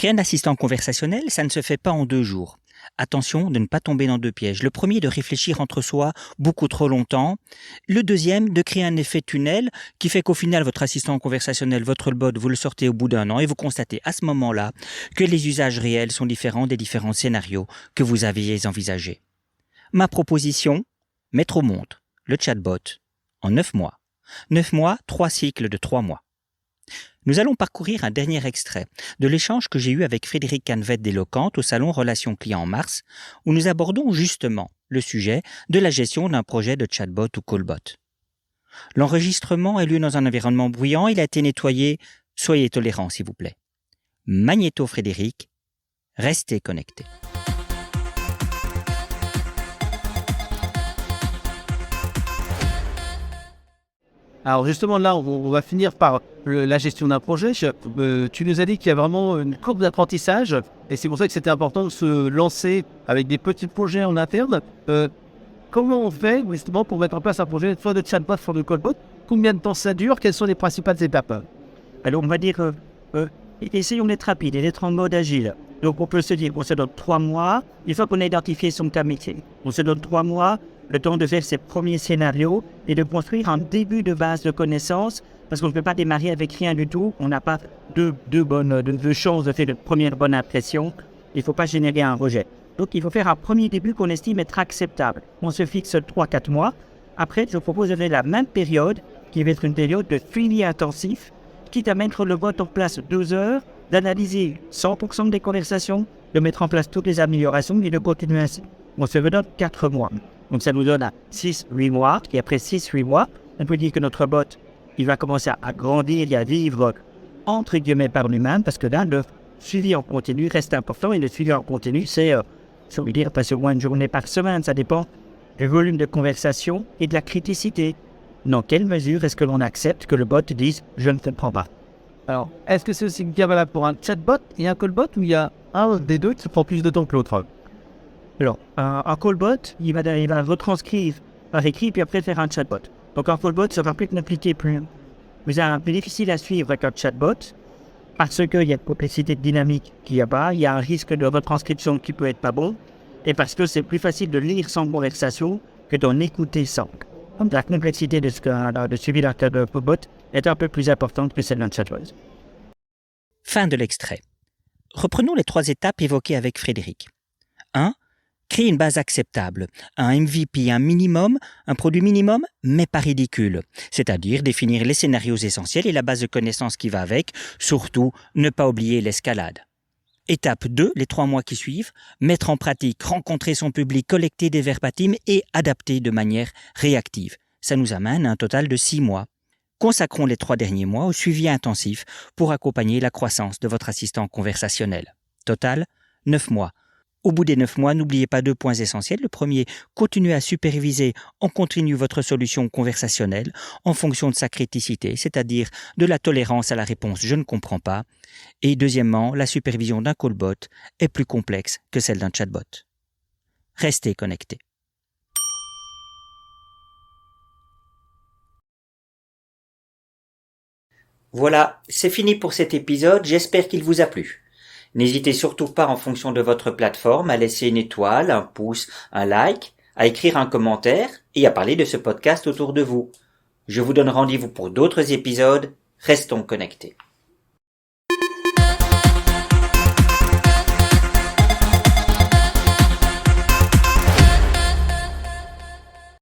Créer un assistant conversationnel, ça ne se fait pas en 2 jours. Attention de ne pas tomber dans 2 pièges. Le premier, de réfléchir entre soi beaucoup trop longtemps. Le deuxième, de créer un effet tunnel qui fait qu'au final, votre assistant conversationnel, votre bot, vous le sortez au bout d'un an et vous constatez à ce moment-là que les usages réels sont différents des différents scénarios que vous aviez envisagés. Ma proposition, mettre au monde le chatbot en 9 mois. 9 mois, 3 cycles de 3 mois. Nous allons parcourir un dernier extrait de l'échange que j'ai eu avec Frédéric Canvet d'Eloquent au salon Relations Clients en mars, où nous abordons justement le sujet de la gestion d'un projet de chatbot ou callbot. L'enregistrement a lieu dans un environnement bruyant, il a été nettoyé, soyez tolérants s'il vous plaît. Magnéto Frédéric, restez connectés. Alors justement là, on va finir par la gestion d'un projet. Tu nous as dit qu'il y a vraiment une courbe d'apprentissage et c'est pour ça que c'était important de se lancer avec des petits projets en interne. Comment on fait justement pour mettre en place un projet soit de chatbot, soit de callbot? Combien de temps ça dure? Quelles sont les principales étapes? Alors on va dire, essayons d'être rapide et d'être en mode agile. Donc on peut se dire qu'on se donne 3 mois, une fois qu'on a identifié son cas métier. On se donne 3 mois, le temps de faire ses premiers scénarios et de construire un début de base de connaissances, parce qu'on ne peut pas démarrer avec rien du tout. On n'a pas deux chances de faire de première bonne impression. Il ne faut pas générer un rejet. Donc il faut faire un premier début qu'on estime être acceptable. On se fixe 3-4 mois. Après, je propose de faire la même période, qui va être une période de suivi intensif, quitte à mettre le bot en place 2 heures, d'analyser 100% des conversations, de mettre en place toutes les améliorations et de continuer ainsi. On se donne 4 mois. Donc ça nous donne à 6-8 mois. Et après 6-8 mois, on peut dire que notre bot, il va commencer à grandir et à vivre entre guillemets par lui-même, parce que là, le suivi en continu reste important. Et le suivi en continu, c'est, ça veut dire passer au moins une journée par semaine. Ça dépend du volume de conversation et de la criticité. Dans quelle mesure est-ce que l'on accepte que le bot dise « je ne te prends pas ». Alors, est-ce que c'est aussi bien valable pour un chatbot et un callbot ou il y a un des deux qui prend plus de temps que l'autre? Alors, un callbot, il va retranscrire par écrit puis après faire un chatbot. Donc un callbot, ça va peut-être n'impliquer plus. Mais c'est un peu difficile à suivre avec un chatbot parce qu'il y a une complexité dynamique qu'il n'y a pas, il y a un risque de retranscription qui peut être pas bon et parce que c'est plus facile de lire sans conversation que d'en écouter sans. Donc la complexité de suivi d'un chatbot est un peu plus importante que celle d'un chatbot. Fin de l'extrait. Reprenons les 3 étapes évoquées avec Frédéric. 1. Créer une base acceptable, un MVP, un minimum, un produit minimum, mais pas ridicule. C'est-à-dire définir les scénarios essentiels et la base de connaissances qui va avec, surtout ne pas oublier l'escalade. Étape 2, les 3 mois qui suivent, mettre en pratique, rencontrer son public, collecter des verbatims et adapter de manière réactive. Ça nous amène à un total de 6 mois. Consacrons les 3 derniers mois au suivi intensif pour accompagner la croissance de votre assistant conversationnel. Total, 9 mois. Au bout des 9 mois, n'oubliez pas 2 points essentiels. Le premier, continuez à superviser en continu votre solution conversationnelle en fonction de sa criticité, c'est-à-dire de la tolérance à la réponse « je ne comprends pas ». Et deuxièmement, la supervision d'un callbot est plus complexe que celle d'un chatbot. Restez connectés. Voilà, c'est fini pour cet épisode, j'espère qu'il vous a plu. N'hésitez surtout pas en fonction de votre plateforme à laisser une étoile, un pouce, un like, à écrire un commentaire et à parler de ce podcast autour de vous. Je vous donne rendez-vous pour d'autres épisodes, restons connectés.